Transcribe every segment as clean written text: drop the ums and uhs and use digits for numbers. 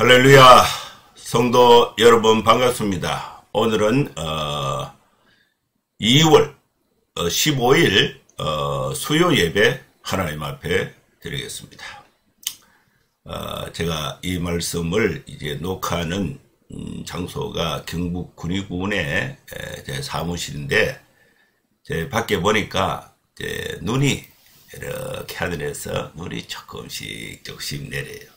할렐루야, 성도 여러분 반갑습니다. 오늘은 2월 15일 수요 예배 하나님 앞에 드리겠습니다. 제가 이 말씀을 이제 녹화하는 장소가 경북 군위군의 제 사무실인데, 제 밖에 보니까 눈이 이렇게 하늘에서 눈이 조금씩 내려요.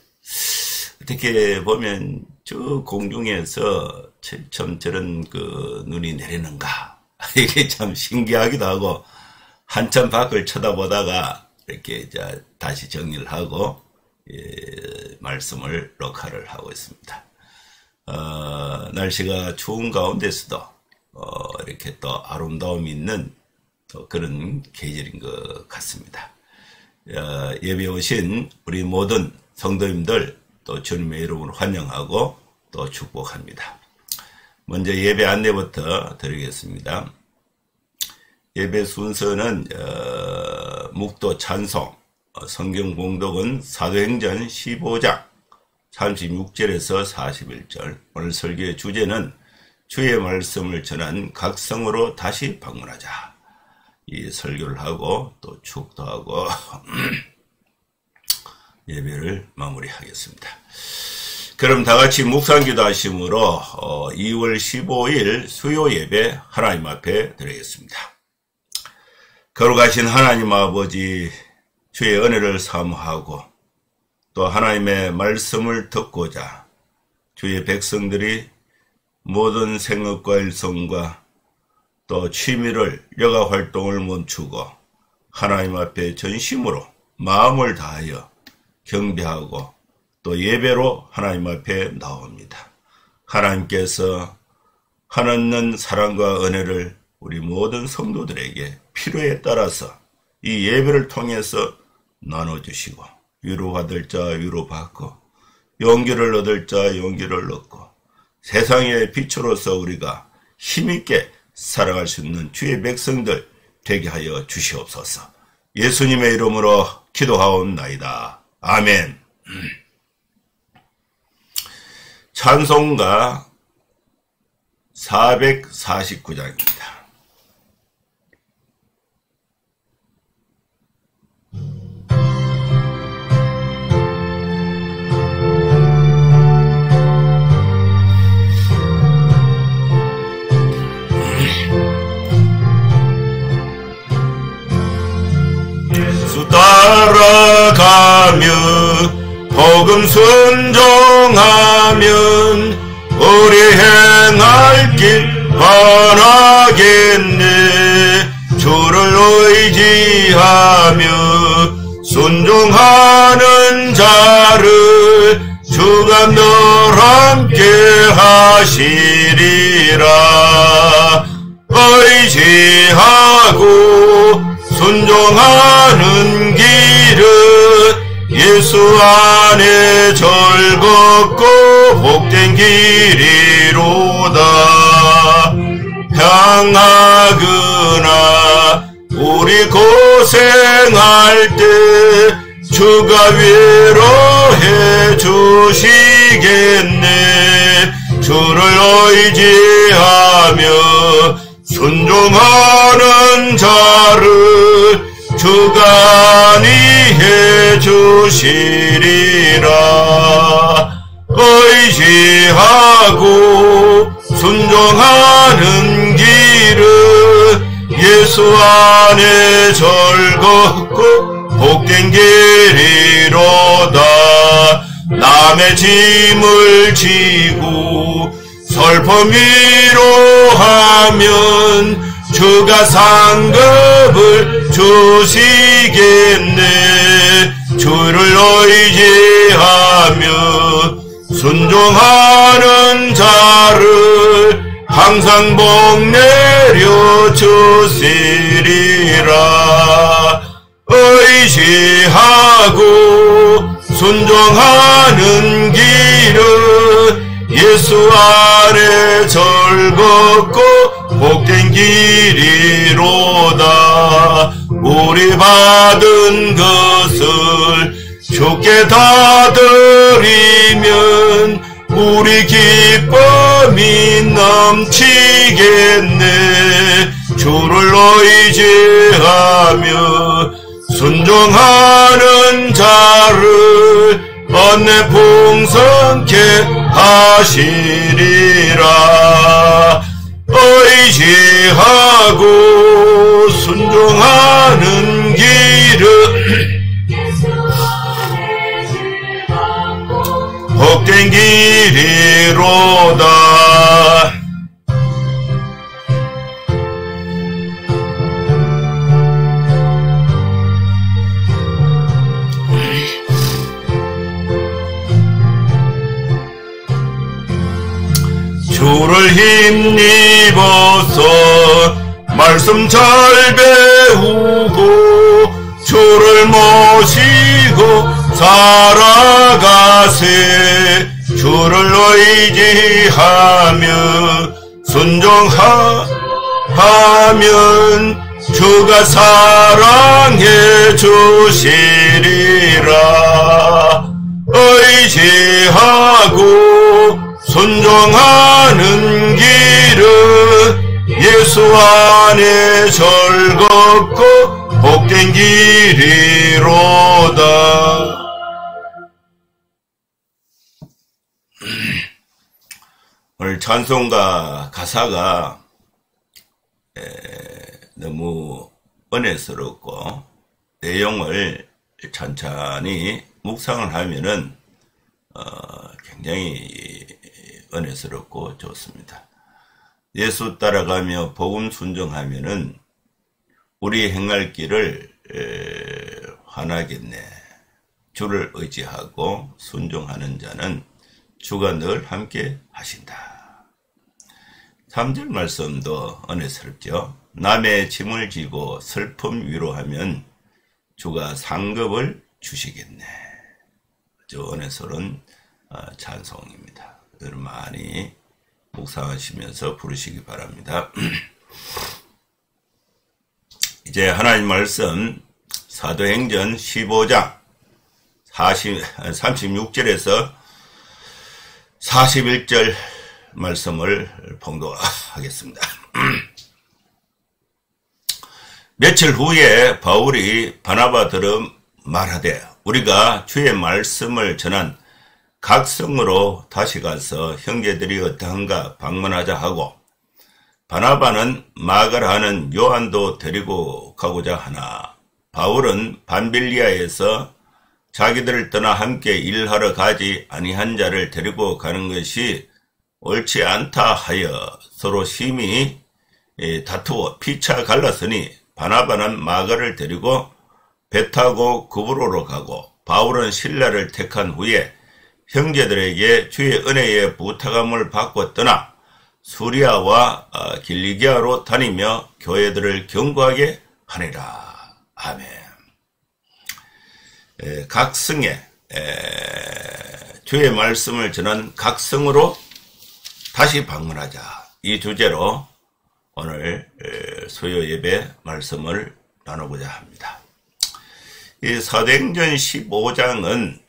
어떻게 보면 저 공중에서 참 저런 그 눈이 내리는가, 이게 참 신기하기도 하고, 한참 밖을 쳐다보다가 이렇게 다시 정리를 하고 말씀을 녹화를 하고 있습니다. 날씨가 추운 가운데서도 이렇게 또 아름다움이 있는 또 그런 계절인 것 같습니다. 예배 오신 우리 모든 성도님들 또 주님의 이름으로 환영하고 또 축복합니다. 먼저 예배 안내부터 드리겠습니다. 예배 순서는 묵도 찬송, 성경 봉독은 사도행전 15장 36절에서 41절. 오늘 설교의 주제는 주의 말씀을 전한 각성으로 다시 방문하자. 이 설교를 하고 또 축도하고 예배를 마무리하겠습니다. 그럼 다같이 묵상기도 하심으로 2월 15일 수요 예배 하나님 앞에 드리겠습니다. 거룩하신 하나님 아버지, 주의 은혜를 사모하고 또 하나님의 말씀을 듣고자 주의 백성들이 모든 생업과 일성과 또 취미를 여가 활동을 멈추고 하나님 앞에 전심으로 마음을 다하여 경배하고 또 예배로 하나님 앞에 나옵니다. 하나님께서 한없는 사랑과 은혜를 우리 모든 성도들에게 필요에 따라서 이 예배를 통해서 나눠주시고, 위로받을 자 위로받고, 용기를 얻을 자 용기를 얻고, 세상의 빛으로서 우리가 힘있게 살아갈 수 있는 주의 백성들 되게 하여 주시옵소서. 예수님의 이름으로 기도하옵나이다. 아멘. 찬송가 449장입니다. 예수 따라가며 복음 순종하면 우리 행할 길 바라겠네. 주를 의지하며 순종하는 자를 주가 늘 함께 하시리라. 의지하고 순종하는 길은 예수 안에 즐겁고 복된 길이로다. 향하거나 우리 고생할 때 주가 위로해 주시겠네. 주를 의지하며 순종하는 자를 주가 안위해 주시리라. 의지하고 순종하는 길은 예수 안에 즐겁고 복된 길이로다. 남의 짐을 지고 슬픔 위로하면 주가 상급을 주시겠네. 주를 의지하며 순종하는 자를 항상 복 내려 주시리라. 의지하고 순종하는 길은 예수 안에 즐겁고 복된 길이로다. 우리 받은 것을 주께 다 드리면 우리 기쁨이 넘치겠네. 주를 의지하며 순종하는 자를 언내 풍성케 하시리라. 의지하고 순종하는 길은 복된 길이로다. 주를 힘입어서 말씀 잘 배우고 주를 모시고 살아가세. 주를 의지하며 순종하면 주가 사랑해 주시리라. 의지하고 순종하는 길은 예수 안에 즐겁고 복된 길이로다. 오늘 찬송가 가사가 너무 은혜스럽고 내용을 천천히 묵상을 하면은 굉장히 은혜스럽고 좋습니다. 예수 따라가며 복음 순종하면은 우리 행할 길을 환하겠네. 주를 의지하고 순종하는 자는 주가 늘 함께 하신다. 3절 말씀도 은혜스럽죠. 남의 짐을 지고 슬픔 위로하면 주가 상급을 주시겠네. 아주 은혜스러운 찬송입니다. 여러분 많이 묵상하시면서 부르시기 바랍니다. 이제 하나님 말씀 사도행전 15장 36절에서 41절 말씀을 봉독하겠습니다. 며칠 후에 바울이 바나바들은 말하되 우리가 주의 말씀을 전한 각 성으로 다시 가서 형제들이 어떠한가 방문하자 하고 바나바는 마가라 하는 요한도 데리고 가고자 하나 바울은 밤빌리아에서 자기들을 떠나 함께 일하러 가지 아니한 자를 데리고 가는 것이 옳지 않다 하여 서로 심히 다투어 피차 갈랐으니 바나바는 마가를 데리고 배 타고 구브로로 가고 바울은 실라를 택한 후에 형제들에게 주의 은혜의 부탁함을 받고 떠나 수리아와 길리기아로 다니며 교회들을 경고하게 하니라. 아멘. 각 성에 주의 말씀을 전한 각 성으로 다시 방문하자. 이 주제로 오늘 수요 예배 말씀을 나누고자 합니다. 이 사도행전 15장은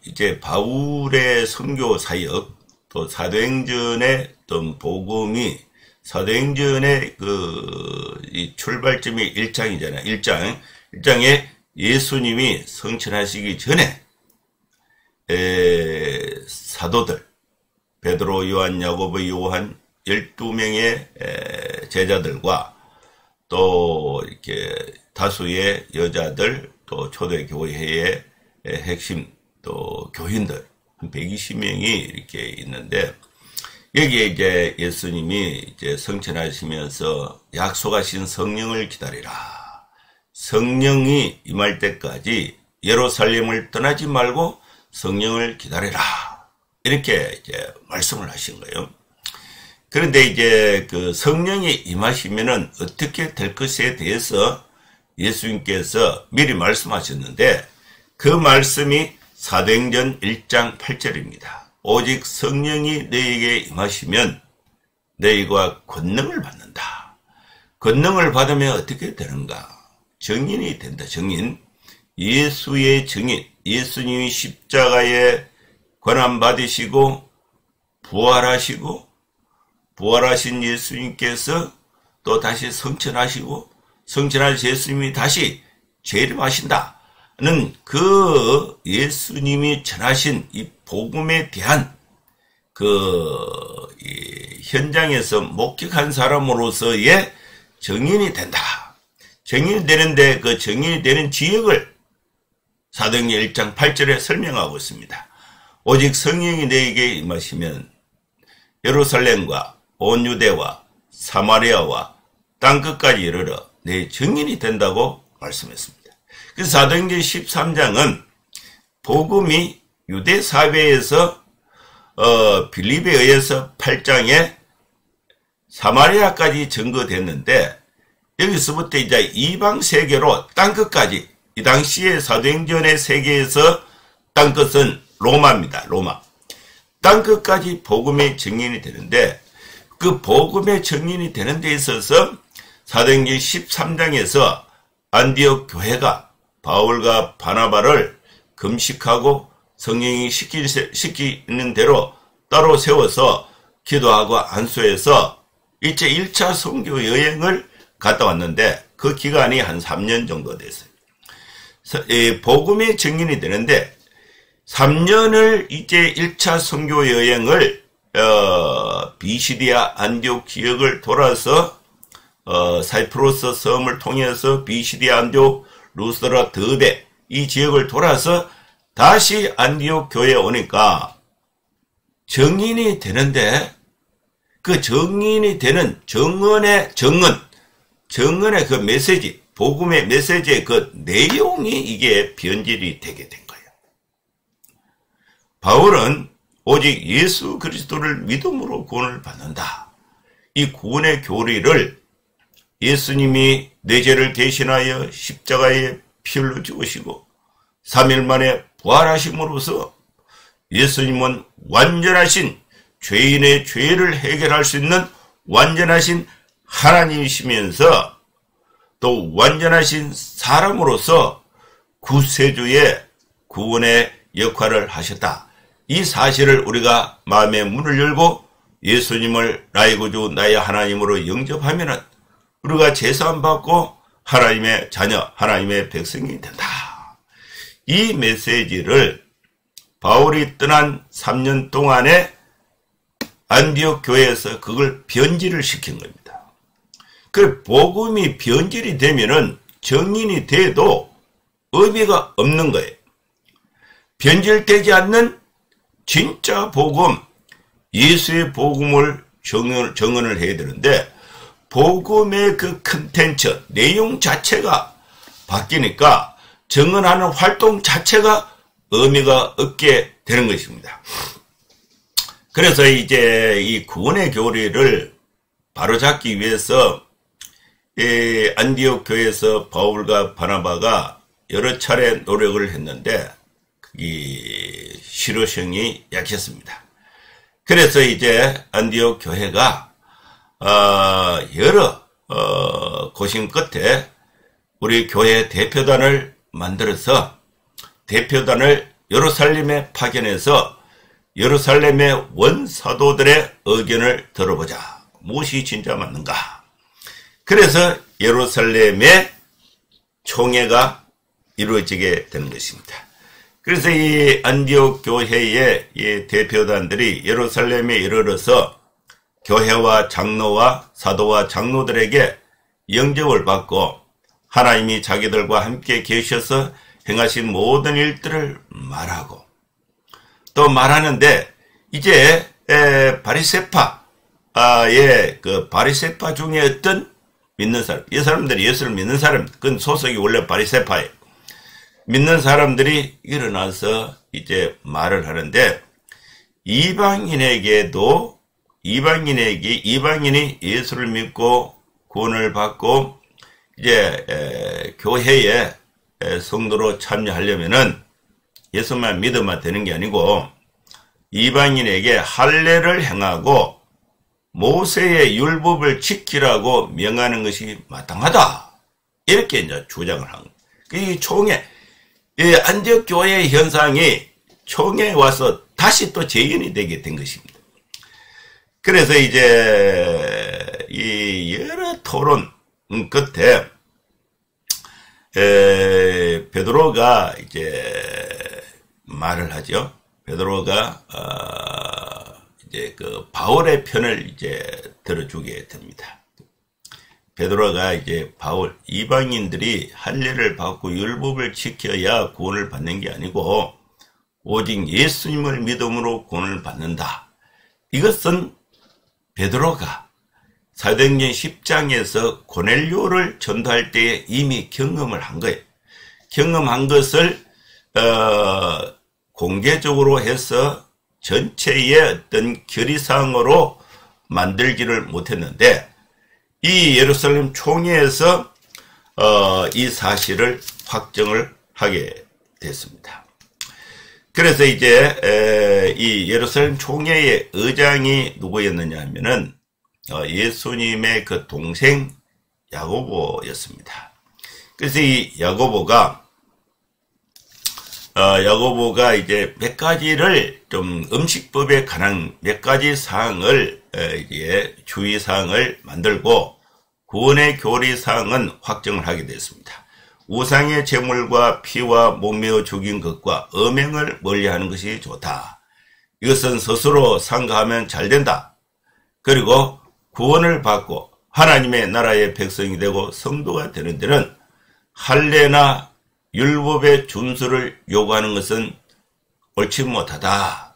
이제 바울의 선교 사역 또 사도행전의 어떤 복음이 사도행전의 이 출발점이 1장이잖아요. 1장에 예수님이 성천하시기 전에 사도들 베드로, 요한, 야고보, 요한 12명의 제자들과 또 이렇게 다수의 여자들 또 초대교회의 핵심 또 교인들 한 120명이 이렇게 있는데 여기에 이제 예수님이 이제 성천하시면서 약속하신 성령을 기다리라. 성령이 임할 때까지 예루살렘을 떠나지 말고 성령을 기다리라. 이렇게 이제 말씀을 하신 거예요. 그런데 이제 그 성령이 임하시면은 어떻게 될 것에 대해서 예수님께서 미리 말씀하셨는데 그 말씀이 사도행전 1장 8절입니다. 오직 성령이 너희에게 임하시면 너희가 권능을 받는다. 권능을 받으면 어떻게 되는가? 증인이 된다. 증인. 예수의 증인. 예수님이 십자가에 고난 받으시고 부활하시고 부활하신 예수님께서 또 다시 성천하시고 성천하신 예수님이 다시 재림하신다는 그 예수님이 전하신 이 복음에 대한 이 현장에서 목격한 사람으로서의 증인이 된다. 증인이 되는데 그 증인이 되는 지역을 사도행전 1장 8절에 설명하고 있습니다. 오직 성령이 너에게 임하시면 예루살렘과 온 유대와 사마리아와 땅끝까지 이르러 내 증인이 된다고 말씀했습니다. 그래서 사도행전 13장은 복음이 유대 사회에서 빌립에 의해서 8장에 사마리아까지 증거됐는데 여기서부터 이제 이방 세계로 땅끝까지 이 당시에 사도행전의 세계에서 땅끝은 로마입니다. 로마. 땅끝까지 복음의 증인이 되는데 그 복음의 증인이 되는 데 있어서 사도행전 13장에서 안디옥 교회가 바울과 바나바를 금식하고 성령이 시키는 대로 따로 세워서 기도하고 안수해서 일제 1차 선교 여행을 갔다 왔는데 그 기간이 한 3년 정도 됐어요. 복음의 증인이 되는데 3년을 이제 1차 선교 여행을 비시디아 안디옥 지역을 돌아서 사이프러스 섬을 통해서 비시디아 안디옥 루스드라 더베 이 지역을 돌아서 다시 안디옥 교회에 오니까 증인이 되는데 그 증인이 되는 증언의 그 메시지, 복음의 메시지의 그 내용이 이게 변질이 되게 된 거예요. 바울은 오직 예수 그리스도를 믿음으로 구원을 받는다. 이 구원의 교리를 예수님이 내 죄를 대신하여 십자가에 피 흘려 죽으시고 3일 만에 부활하심으로써 예수님은 완전하신 죄인의 죄를 해결할 수 있는 완전하신 하나님이시면서 또 완전하신 사람으로서 구세주의 구원의 역할을 하셨다. 이 사실을 우리가 마음의 문을 열고 예수님을 나의 구주 나의 하나님으로 영접하면은 우리가 제사함 받고 하나님의 자녀 하나님의 백성이 된다. 이 메시지를 바울이 떠난 3년 동안에 안디옥 교회에서 그걸 변질을 시킨 겁니다. 그 복음이 변질이 되면은 정인이 돼도 의미가 없는 거예요. 변질되지 않는 진짜 복음, 예수의 복음을 정언을 해야 되는데 복음의 그 컨텐츠, 내용 자체가 바뀌니까 정언하는 활동 자체가 의미가 없게 되는 것입니다. 그래서 이제 이 구원의 교리를 바로잡기 위해서 안디옥 교회에서 바울과 바나바가 여러 차례 노력을 했는데 이 실효성이 약했습니다. 그래서 이제 안디옥 교회가 여러 고심 끝에 우리 교회 대표단을 만들어서 대표단을 예루살렘에 파견해서 예루살렘의 원사도들의 의견을 들어보자. 무엇이 진짜 맞는가? 그래서 예루살렘의 총회가 이루어지게 되는 것입니다. 그래서 이 안디옥 교회의 이 대표단들이 예루살렘에 이르러서 교회와 장로와 사도와 장로들에게 영접을 받고 하나님이 자기들과 함께 계셔서 행하신 모든 일들을 말하고 또 말하는데 이제 바리새파의 그 바리새파 중에 어떤 믿는 사람, 이 사람들이 예수를 믿는 사람, 그건 소속이 원래 바리새파예요. 믿는 사람들이 일어나서 이제 말을 하는데 이방인이 예수를 믿고 구원을 받고 이제 교회에 성도로 참여하려면은 예수만 믿으면 되는 게 아니고 이방인에게 할례를 행하고 모세의 율법을 지키라고 명하는 것이 마땅하다. 이렇게 이제 주장을 한 거예요. 이 총회, 이 안디옥 교회의 현상이 총회에 와서 다시 또 재현이 되게 된 것입니다. 그래서 이제 이 여러 토론 끝에 베드로가 이제 말을 하죠. 베드로가 이제 그 바울의 편을 이제 들어주게 됩니다. 베드로가 이제 바울 이방인들이 할례를 받고 율법을 지켜야 구원을 받는 게 아니고 오직 예수님을 믿음으로 구원을 받는다. 이것은 베드로가 사도행전 10장에서 고넬료를 전도할 때에 이미 경험을 한 거예요. 경험한 것을 공개적으로 해서 전체의 어떤 결의사항으로 만들지를 못했는데 이 예루살렘 총회에서 이 사실을 확정을 하게 됐습니다. 그래서 이제 이 예루살렘 총회의 의장이 누구였느냐 하면은 예수님의 그 동생 야고보였습니다. 그래서 이 야고보가 이제 몇 가지를 좀 음식법에 관한 몇 가지 사항을 이제 주의 사항을 만들고 구원의 교리 사항은 확정을 하게 됐습니다. 우상의 제물과 피와 목매어 죽인 것과 음행을 멀리하는 것이 좋다. 이것은 스스로 상가하면 잘 된다. 그리고 구원을 받고 하나님의 나라의 백성이 되고 성도가 되는 데는 할례나 율법의 준수를 요구하는 것은 옳지 못하다.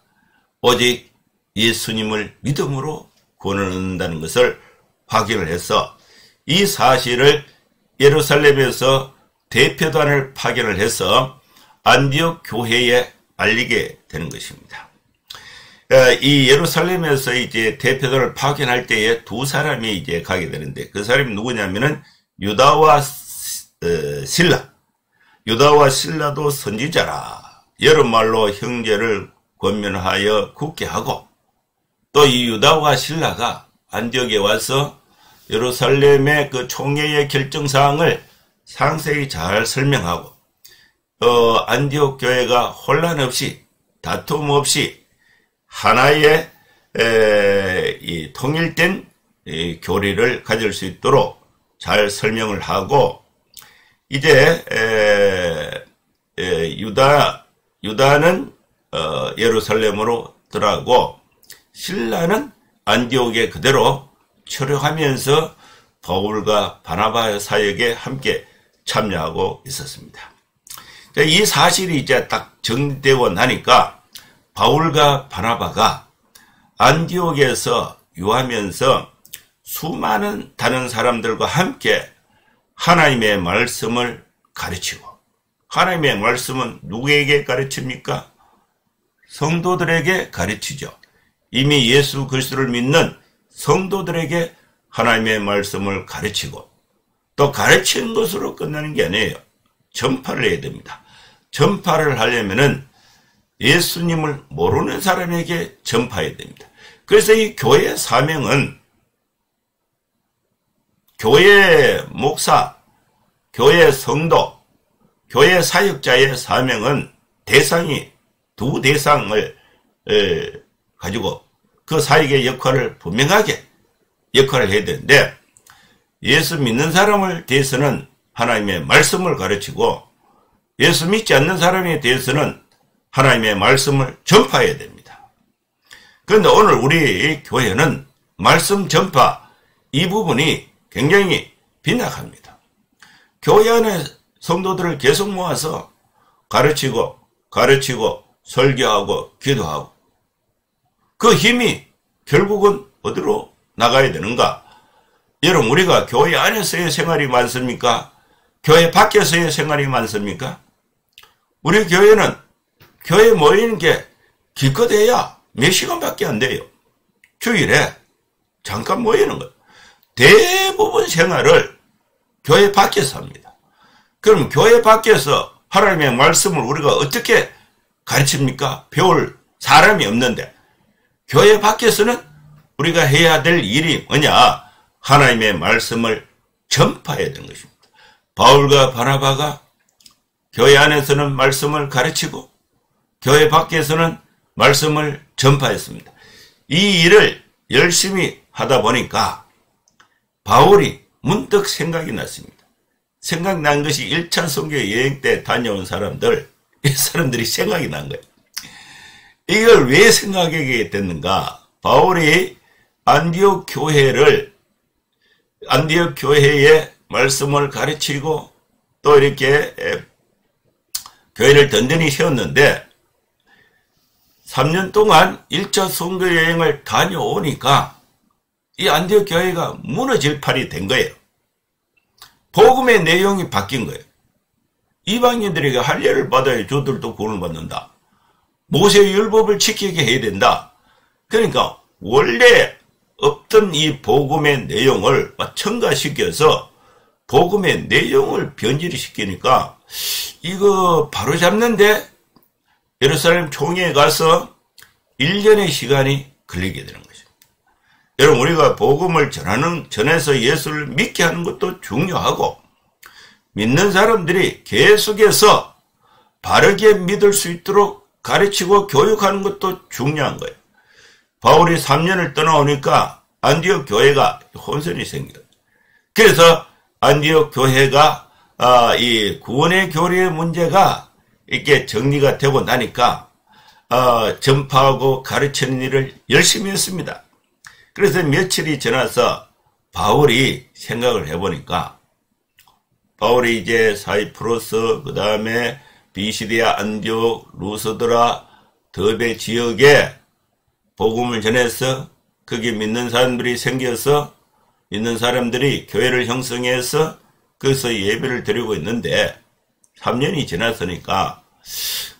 오직 예수님을 믿음으로 구원을 얻는다는 것을 확인을 해서 이 사실을 예루살렘에서 대표단을 파견을 해서 안디옥 교회에 알리게 되는 것입니다. 이 예루살렘에서 이제 대표단을 파견할 때에 두 사람이 이제 가게 되는데 그 사람이 누구냐면은 유다와 실라. 유다와 실라도 선지자라. 여러 말로 형제를 권면하여 굳게 하고 또 이 유다와 실라가 안디옥에 와서 예루살렘의 그 총회의 결정사항을 상세히 잘 설명하고 안디옥 교회가 혼란 없이 다툼 없이 하나의 이 통일된 교리를 가질 수 있도록 잘 설명을 하고 이제 유다는 예루살렘으로 들어가고 신라는 안디옥에 그대로 처력하면서 바울과 바나바의 사역에 함께 참여하고 있었습니다. 이 사실이 이제 딱 정리되고 나니까 바울과 바나바가 안디옥에서 유하면서 수많은 다른 사람들과 함께 하나님의 말씀을 가르치고 하나님의 말씀은 누구에게 가르칩니까? 성도들에게 가르치죠. 이미 예수 그리스도를 믿는 성도들에게 하나님의 말씀을 가르치고 또 가르치는 것으로 끝나는 게 아니에요. 전파를 해야 됩니다. 전파를 하려면은 예수님을 모르는 사람에게 전파해야 됩니다. 그래서 이 교회의 사명은 교회 목사, 교회 성도, 교회 사역자의 사명은 대상이 두 대상을 가지고 그 사역의 역할을 분명하게 역할을 해야 되는데 예수 믿는 사람을 대해서는 하나님의 말씀을 가르치고 예수 믿지 않는 사람에 대해서는 하나님의 말씀을 전파해야 됩니다. 그런데 오늘 우리 교회는 말씀 전파 이 부분이 굉장히 빈약합니다. 교회 안에 성도들을 계속 모아서 가르치고 설교하고 기도하고 그 힘이 결국은 어디로 나가야 되는가? 여러분 우리가 교회 안에서의 생활이 많습니까? 교회 밖에서의 생활이 많습니까? 우리 교회는 교회 모이는 게 기껏해야 몇 시간밖에 안 돼요. 주일에 잠깐 모이는 거예요. 대부분 생활을 교회 밖에서 합니다. 그럼 교회 밖에서 하나님의 말씀을 우리가 어떻게 가르칩니까? 배울 사람이 없는데 교회 밖에서는 우리가 해야 될 일이 뭐냐? 하나님의 말씀을 전파해야 되는 것입니다. 바울과 바나바가 교회 안에서는 말씀을 가르치고 교회 밖에서는 말씀을 전파했습니다. 이 일을 열심히 하다 보니까 바울이 문득 생각이 났습니다. 생각난 것이 1차 선교 여행 때 다녀온 사람들, 이 사람들이 생각이 난 거예요. 이걸 왜 생각하게 됐는가? 바울이 안디옥 교회에 말씀을 가르치고 또 이렇게 교회를 든든히 세웠는데 3년 동안 1차 선교 여행을 다녀오니까 이 안디옥 교회가 무너질 판이 된 거예요. 복음의 내용이 바뀐 거예요. 이방인들에게 할례를 받아야 저들도 구원을 받는다. 모세의 율법을 지키게 해야 된다. 그러니까 원래 없던 이 복음의 내용을 첨가시켜서 복음의 내용을 변질을 시키니까 이거 바로 잡는데 예루살렘 총회에 가서 1년의 시간이 걸리게 되는 거죠. 여러분, 우리가 복음을 전해서 예수를 믿게 하는 것도 중요하고 믿는 사람들이 계속해서 바르게 믿을 수 있도록 가르치고 교육하는 것도 중요한 거예요. 바울이 3년을 떠나오니까 안디옥 교회가 혼선이 생겨요. 그래서 안디옥 교회가 이 구원의 교리의 문제가 이렇게 정리가 되고 나니까 전파하고 가르치는 일을 열심히 했습니다. 그래서 며칠이 지나서 바울이 생각을 해보니까 바울이 이제 사이프러스, 그 다음에 비시디아, 안디옥, 루스드라, 더베 지역에 복음을 전해서 거기 믿는 사람들이 생겨서 믿는 사람들이 교회를 형성해서 거기서 예배를 드리고 있는데 3년이 지났으니까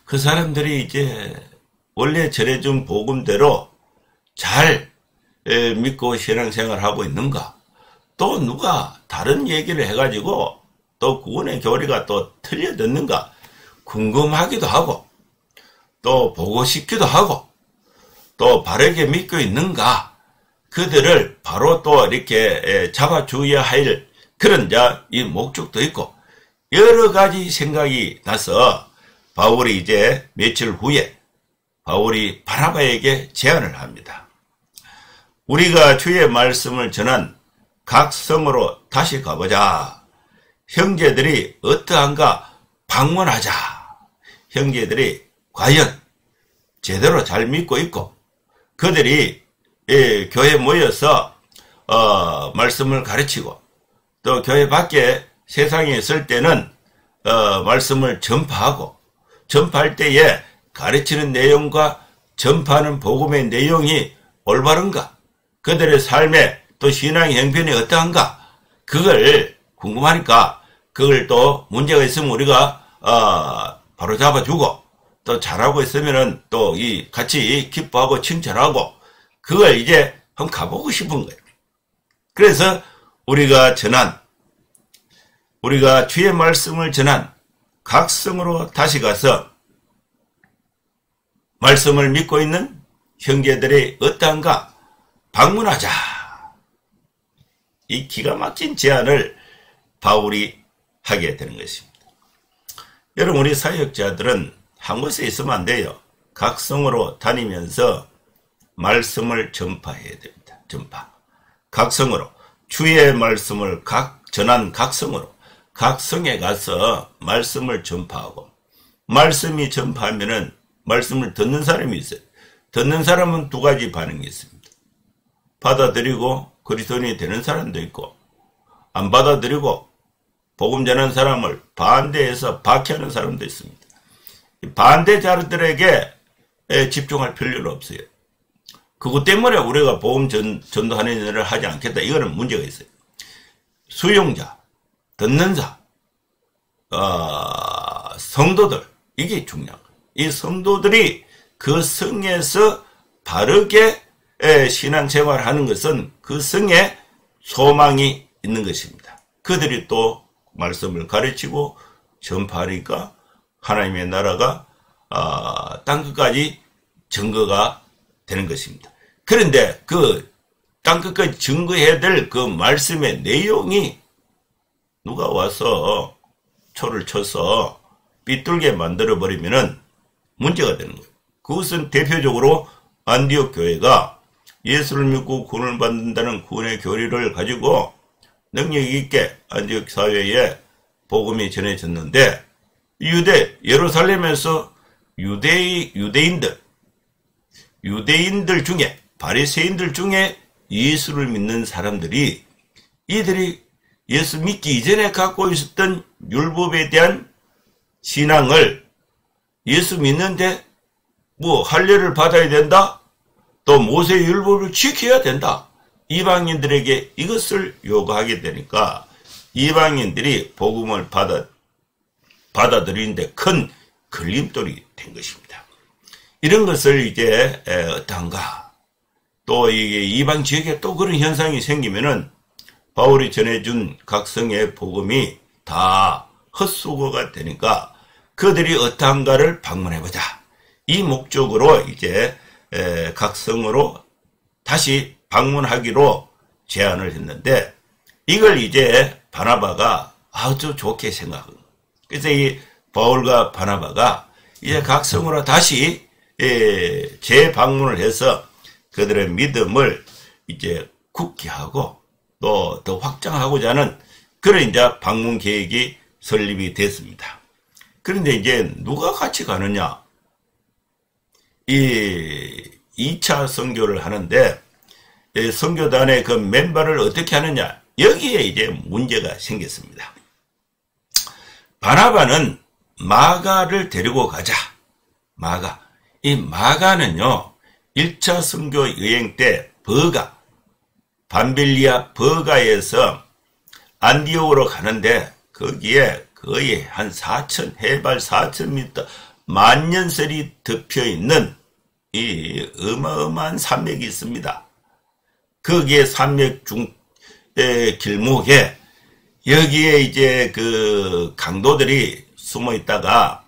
그 사람들이 이제 원래 전해준 복음대로 잘 믿고 신앙생활을 하고 있는가? 또 누가 다른 얘기를 해가지고 또 구원의 교리가 또 틀려 듣는가? 궁금하기도 하고 또 보고 싶기도 하고 또 바르게 믿고 있는가? 그들을 바로 또 이렇게 잡아주어야 할 그런 이 목적도 있고 여러 가지 생각이 나서 바울이 이제 며칠 후에 바울이 바나바에게 제안을 합니다. 우리가 주의 말씀을 전한 각 성으로 다시 가보자. 형제들이 어떠한가 방문하자. 형제들이 과연 제대로 잘 믿고 있고 그들이 교회에 모여서 말씀을 가르치고 또 교회 밖에 세상에 있을 때는 말씀을 전파하고 전파할 때에 가르치는 내용과 전파하는 복음의 내용이 올바른가? 그들의 삶에 또 신앙의 형편이 어떠한가? 그걸 궁금하니까 그걸 또 문제가 있으면 우리가 바로 잡아주고 또 잘하고 있으면은 또 같이 기뻐하고 칭찬하고 그걸 이제 한번 가보고 싶은 거예요. 그래서 우리가 주의 말씀을 전한 각 성으로 다시 가서 말씀을 믿고 있는 형제들이 어떠한가 방문하자. 이 기가 막힌 제안을 바울이 하게 되는 것입니다. 여러분, 우리 사역자들은 한 곳에 있으면 안 돼요. 각 성으로 다니면서 말씀을 전파해야 됩니다. 전파. 각 성으로 주의 말씀을 전한 각 성으로 각 성에 가서 말씀을 전파하고 말씀이 전파하면은 말씀을 듣는 사람이 있어요. 듣는 사람은 두 가지 반응이 있습니다. 받아들이고 그리스도인이 되는 사람도 있고 안 받아들이고 복음 전하는 사람을 반대해서 박해하는 사람도 있습니다. 반대자들에게 집중할 필요는 없어요. 그것 때문에 우리가 복음 전도하는 일을 하지 않겠다. 이거는 문제가 있어요. 수용자, 듣는 자, 성도들, 이게 중요한 거예요. 이 성도들이 그 성에서 바르게 신앙생활을 하는 것은 그 성에 소망이 있는 것입니다. 그들이 또 말씀을 가르치고 전파하니까 하나님의 나라가 땅끝까지 증거가 되는 것입니다. 그런데 그 땅끝까지 증거해야 될 그 말씀의 내용이 누가 와서 초를 쳐서 삐뚤게 만들어버리면은 문제가 되는 거예요. 그것은 대표적으로 안디옥 교회가 예수를 믿고 구원을 받는다는 구원의 교리를 가지고 능력 있게 안디옥 사회에 복음이 전해졌는데, 예루살렘에서 유대인들 중에, 바리새인들 중에 예수를 믿는 사람들이, 이들이 예수 믿기 이전에 갖고 있었던 율법에 대한 신앙을 예수 믿는데 뭐 할례를 받아야 된다, 또 모세의 율법을 지켜야 된다, 이방인들에게 이것을 요구하게 되니까 이방인들이 복음을 받아들이는데 큰 걸림돌이 된 것입니다. 이런 것을 이제 어떤가, 또 이게 이방 지역에 또 그런 현상이 생기면은 바울이 전해준 각성의 복음이 다 헛수고가 되니까 그들이 어떠한가를 방문해보자, 이 목적으로 이제 각성으로 다시 방문하기로 제안을 했는데, 이걸 이제 바나바가 아주 좋게 생각한 거예요. 그래서 이 바울과 바나바가 이제 각성으로 다시 재방문을 해서 그들의 믿음을 이제 굳게 하고 또 더 확장하고자 하는 그런 이제 방문 계획이 설립이 됐습니다. 그런데 이제 누가 같이 가느냐? 이 2차 선교를 하는데 선교단의 그 멤버를 어떻게 하느냐? 여기에 이제 문제가 생겼습니다. 바나바는 마가를 데리고 가자. 이 마가는요, 1차 선교 여행 때 밤빌리아 버가에서 안디옥으로 가는데 거기에 거의 한 해발 4,000m 만년설이 덮여있는 이 어마어마한 산맥이 있습니다. 거기에 산맥 길목에 여기에 이제 그 강도들이 숨어 있다가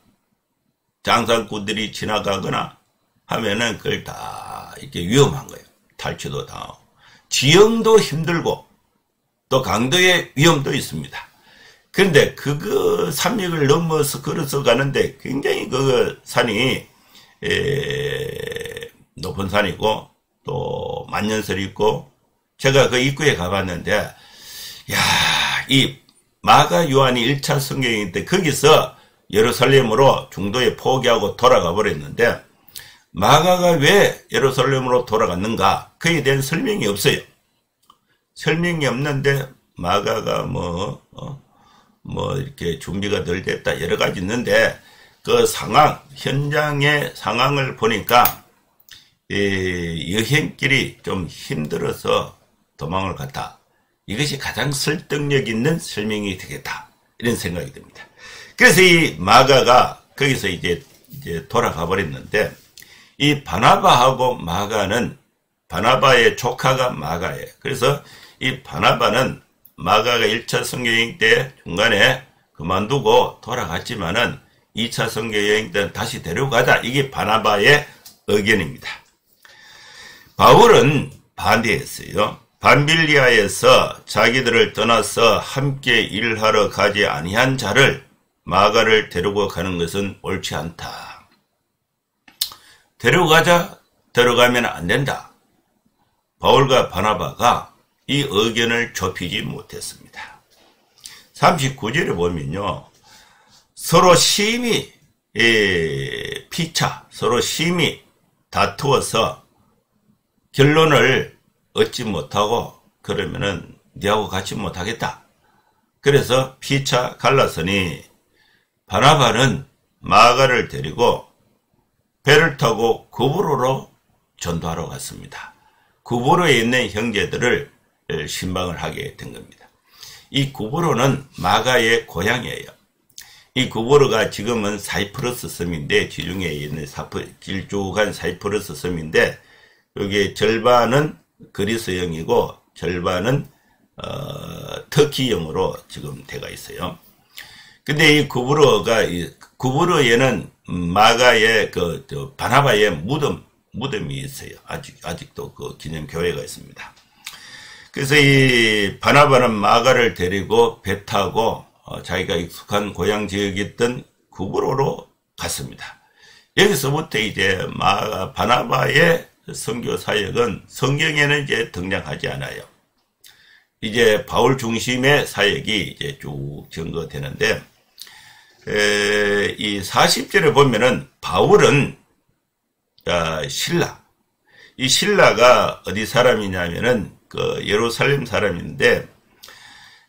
장사꾼들이 지나가거나 하면은 그걸 다 이렇게 위험한 거예요. 탈취도 당하고. 지형도 힘들고 또 강도의 위험도 있습니다. 그런데 그 산맥을 넘어서 걸어서 가는데 굉장히 그 산이 높은 산이고 또 만년설이 있고, 제가 그 입구에 가봤는데, 이 마가 요한이 1차 성경일 때 거기서 예루살렘으로 중도에 포기하고 돌아가 버렸는데, 마가가 왜 예루살렘으로 돌아갔는가, 그에 대한 설명이 없어요. 설명이 없는데 마가가 이렇게 준비가 덜 됐다, 여러 가지 있는데, 그 현장의 상황을 보니까 여행길이 좀 힘들어서 도망을 갔다. 이것이 가장 설득력 있는 설명이 되겠다, 이런 생각이 듭니다. 그래서 이 마가가 거기서 이제 돌아가 버렸는데, 이 바나바하고 마가는, 바나바의 조카가 마가예요. 그래서 이 바나바는 마가가 1차 선교여행 때 중간에 그만두고 돌아갔지만은 2차 선교여행 때는 다시 데려가자, 이게 바나바의 의견입니다. 바울은 반대했어요. 밤빌리아에서 자기들을 떠나서 함께 일하러 가지 아니한 자를, 마가를 데리고 가는 것은 옳지 않다. 데려가면 안 된다. 바울과 바나바가 이 의견을 좁히지 못했습니다. 39절에 보면요, 서로 심히 다투어서 결론을 얻지 못하고, 그러면은 니하고 같이 못하겠다. 그래서 피차 갈라서니 바나바는 마가를 데리고 배를 타고 구브로로 전도하러 갔습니다. 구브로에 있는 형제들을 신방을 하게 된 겁니다. 이 구브로는 마가의 고향이에요. 이 구브로가 지금은 사이프러스 섬인데, 지중해에 있는 길쭉한 사이프러스 섬인데, 여기 절반은 그리스형이고 절반은 터키형으로 지금 돼가 있어요. 근데 이 구브로에는 마가의 바나바의 무덤이 있어요. 아직도 그 기념교회가 있습니다. 그래서 이 바나바는 마가를 데리고 배 타고 자기가 익숙한 고향 지역이 있던 구브로로 갔습니다. 여기서부터 이제 바나바의 선교 사역은 성경에는 이제 등장하지 않아요. 이제 바울 중심의 사역이 이제 쭉 증거되는데, 이 40절에 보면은 바울은 신라, 이 신라가 어디 사람이냐면은 그 예루살렘 사람인데,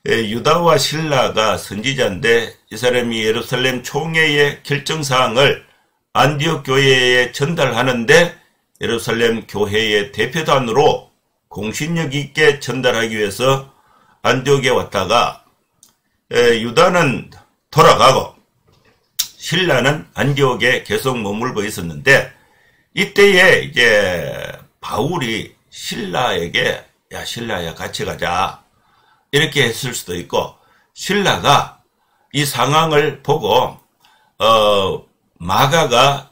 유다와 신라가 선지자인데 이 사람이 예루살렘 총회의 결정사항을 안디옥 교회에 전달하는데 예루살렘 교회의 대표단으로 공신력 있게 전달하기 위해서 안디옥에 왔다가 유다는 돌아가고 신라는 안디옥에 계속 머물고 있었는데, 이때에 이제 바울이 신라에게 야 신라야 같이 가자 이렇게 했을 수도 있고, 신라가 이 상황을 보고 마가가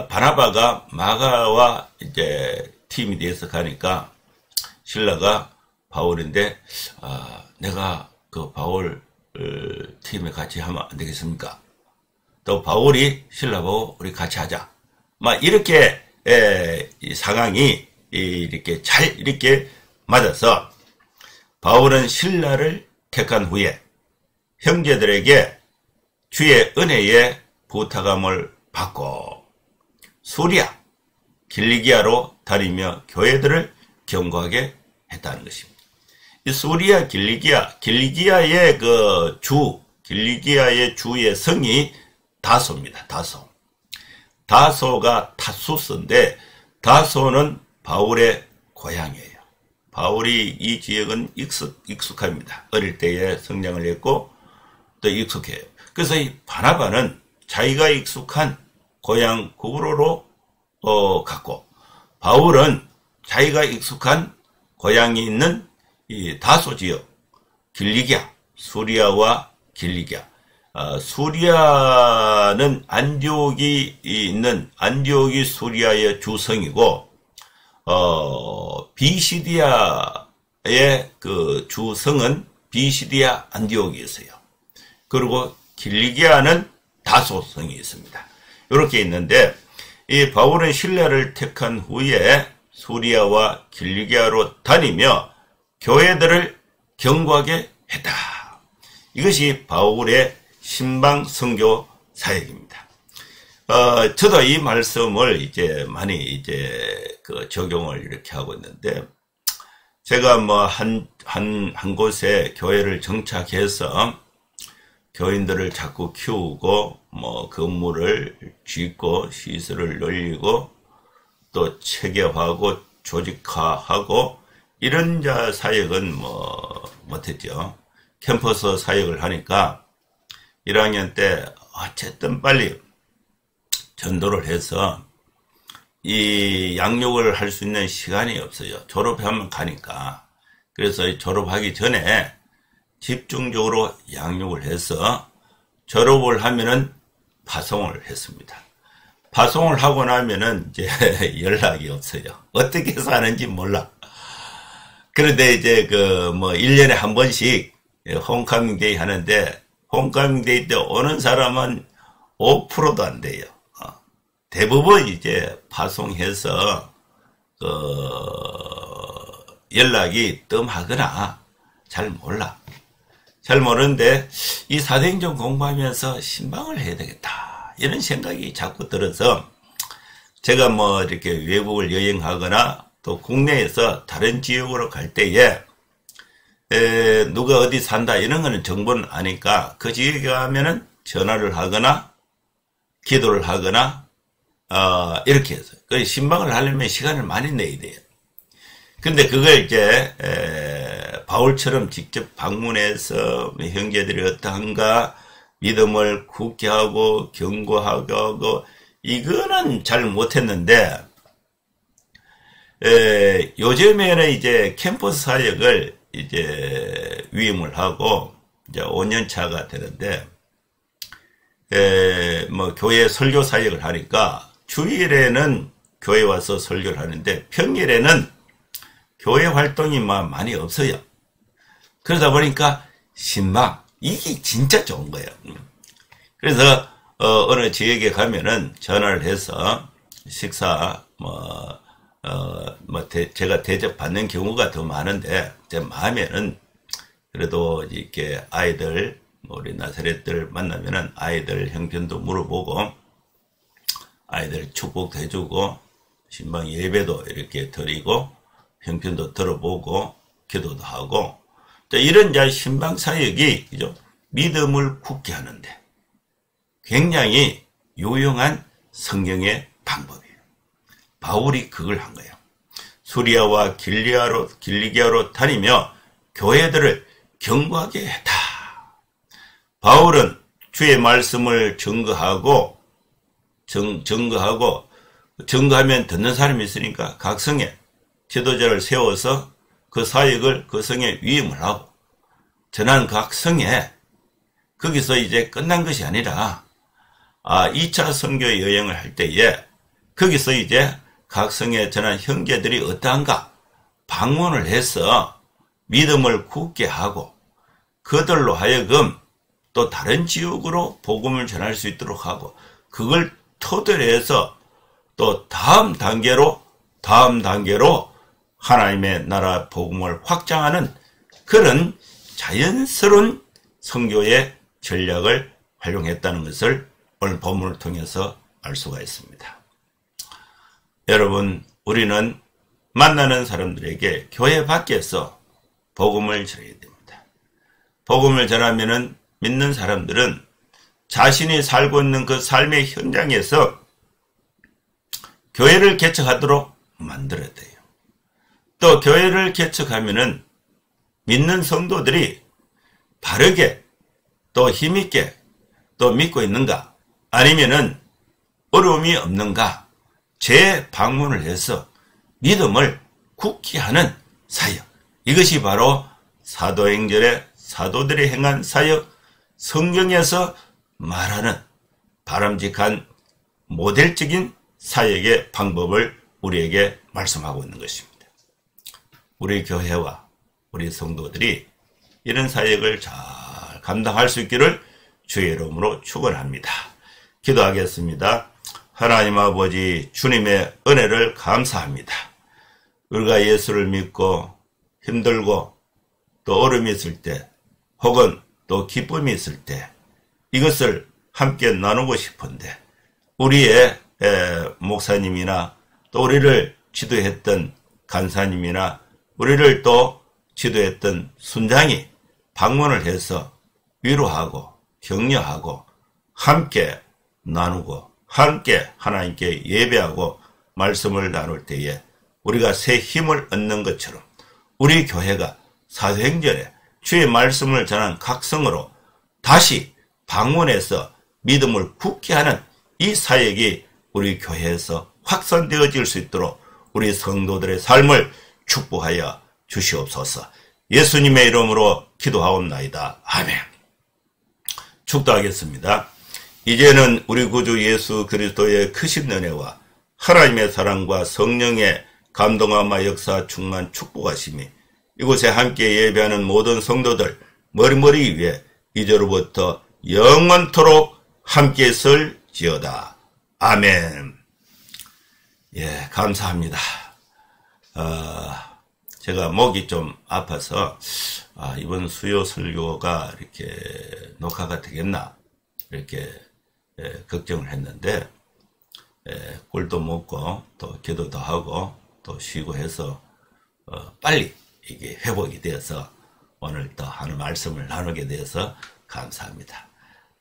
바나바가 마가와 이제 팀이 돼서 가니까 신라가 바울인데 내가 그 바울 팀에 같이 하면 안 되겠습니까? 또 바울이 신라 보고 우리 같이 하자. 막 이렇게 이 상황이 이렇게 잘 이렇게 맞아서 바울은 신라를 택한 후에 형제들에게 주의 은혜에 부탁함을 받고 수리아, 길리기아로 다니며 교회들을 경고하게 했다는 것입니다. 이 수리아, 길리기아의 길리기아의 주의 성이 다소입니다. 다소가 타수스인데, 다소는 바울의 고향이에요. 바울이 이 지역은 익숙합니다. 어릴 때에 성장을 했고 또 익숙해요. 그래서 이 바나바는 자기가 익숙한 고향 구브로로 갔고, 바울은 자기가 익숙한 고향이 있는 이 다소 지역 길리기아, 수리아와 길리기아. 수리아는 안디옥이 있는 안디옥이 수리아의 주성이고, 비시디아의 그 주성은 비시디아 안디옥이 있어요. 그리고 길리기아는 다소성이 있습니다. 이렇게 있는데, 이 바울은 신라를 택한 후에 수리아와 길리기아로 다니며 교회들을 경고하게 했다. 이것이 바울의 신방 선교 사역입니다. 저도 이 말씀을 이제 많이 적용을 이렇게 하고 있는데, 제가 한 곳에 교회를 정착해서 교인들을 자꾸 키우고, 건물을 짓고, 시설을 늘리고, 또 체계화하고, 조직화하고, 이런 사역은 못했죠. 캠퍼스 사역을 하니까 1학년 때 어쨌든 빨리 전도를 해서 이 양육을 할 수 있는 시간이 없어요. 졸업하면 가니까. 그래서 졸업하기 전에 집중적으로 양육을 해서 졸업을 하면은 파송을 했습니다. 파송을 하고 나면은 이제 연락이 없어요. 어떻게 사는지 몰라. 그런데 이제 1년에 한 번씩 홈카밍 데이 하는데, 홈카밍 데이 때 오는 사람은 5%도 안 돼요. 대부분 이제 파송해서 연락이 뜸하거나 잘 몰라. 잘 모르는데 이 사도행전 공부하면서 신방을 해야 되겠다, 이런 생각이 자꾸 들어서, 제가 이렇게 외국을 여행하거나 또 국내에서 다른 지역으로 갈 때에 누가 어디 산다 이런 거는 정보는 아니까 그 지역에 가면은 전화를 하거나 기도를 하거나 이렇게 해서 그 신방을 하려면 시간을 많이 내야 돼요. 근데 그걸 이제 바울처럼 직접 방문해서 형제들이 어떠한가 믿음을 굳게 하고 경고하고 이거는 잘 못했는데, 요즘에는 이제 캠퍼스 사역을 이제 위임을 하고 이제 5년 차가 되는데, 교회 설교 사역을 하니까 주일에는 교회 와서 설교를 하는데 평일에는 교회 활동이 많이 없어요. 그러다 보니까 신방, 이게 진짜 좋은 거예요. 그래서 어느 지역에 가면은 전화를 해서 식사 제가 대접받는 경우가 더 많은데, 제 마음에는 그래도 이렇게 아이들, 우리 나사렛들 만나면은 아이들 형편도 물어보고, 아이들 축복도 해주고, 신방 예배도 이렇게 드리고, 형편도 들어보고, 기도도 하고, 이런 신방 사역이, 그죠? 믿음을 굳게 하는데, 굉장히 유용한 성경의 방법이에요. 바울이 그걸 한 거예요. 수리아와 길리기아로 다니며 교회들을 경고하게 했다. 바울은 주의 말씀을 증거하면 듣는 사람이 있으니까 각 성에 지도자를 세워서 그 사역을 그 성에 위임을 하고, 전한 각 성에 거기서 이제 끝난 것이 아니라 2차 선교 여행을 할 때에 거기서 이제 각 성에 전한 형제들이 어떠한가 방문을 해서 믿음을 굳게 하고, 그들로 하여금 또 다른 지역으로 복음을 전할 수 있도록 하고, 그걸 토대로 해서 또 다음 단계로 하나님의 나라 복음을 확장하는 그런 자연스러운 선교의 전략을 활용했다는 것을 오늘 본문을 통해서 알 수가 있습니다. 여러분, 우리는 만나는 사람들에게 교회 밖에서 복음을 전해야 됩니다. 복음을 전하면은 믿는 사람들은 자신이 살고 있는 그 삶의 현장에서 교회를 개척하도록 만들어야 돼요. 또 교회를 개척하면은 믿는 성도들이 바르게 또 힘있게 또 믿고 있는가, 아니면은 어려움이 없는가 재방문을 해서 믿음을 굳게 하는 사역, 이것이 바로 사도행전의 사도들이 행한 사역, 성경에서 말하는 바람직한 모델적인 사역의 방법을 우리에게 말씀하고 있는 것입니다. 우리 교회와 우리 성도들이 이런 사역을 잘 감당할 수 있기를 주의 이름으로 축원합니다. 기도하겠습니다. 하나님 아버지, 주님의 은혜를 감사합니다. 우리가 예수를 믿고 힘들고 또 어려움이 있을 때, 혹은 또 기쁨이 있을 때 이것을 함께 나누고 싶은데, 우리의 목사님이나 또 우리를 지도했던 간사님이나 우리를 또 지도했던 순장이 방문을 해서 위로하고 격려하고 함께 나누고 함께 하나님께 예배하고 말씀을 나눌 때에 우리가 새 힘을 얻는 것처럼, 우리 교회가 사도행전에 주의 말씀을 전한 각성으로 다시 방문해서 믿음을 굳게 하는 이 사역이 우리 교회에서 확산되어질 수 있도록 우리 성도들의 삶을 축복하여 주시옵소서. 예수님의 이름으로 기도하옵나이다. 아멘. 축도하겠습니다. 이제는 우리 구주 예수 그리스도의 크신 은혜와 하나님의 사랑과 성령의 감동함과 역사 충만 축복하심이 이곳에 함께 예배하는 모든 성도들 머리머리 위에 이제로부터 영원토록 함께 설지어다. 아멘. 예, 감사합니다. 제가 목이 좀 아파서 이번 수요 설교가 이렇게 녹화가 되겠나 이렇게 걱정을 했는데, 꿀도 먹고 또 기도도 하고 또 쉬고 해서 빨리 이게 회복이 되어서 오늘 또 하는 말씀을 나누게 되어서 감사합니다.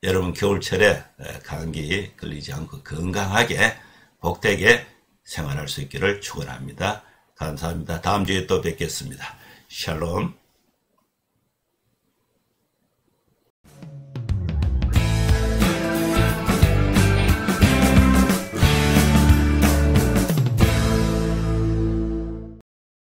여러분 겨울철에 감기 걸리지 않고 건강하게 복되게 생활할 수 있기를 축원합니다. 감사합니다. 다음 주에 또 뵙겠습니다. 샬롬.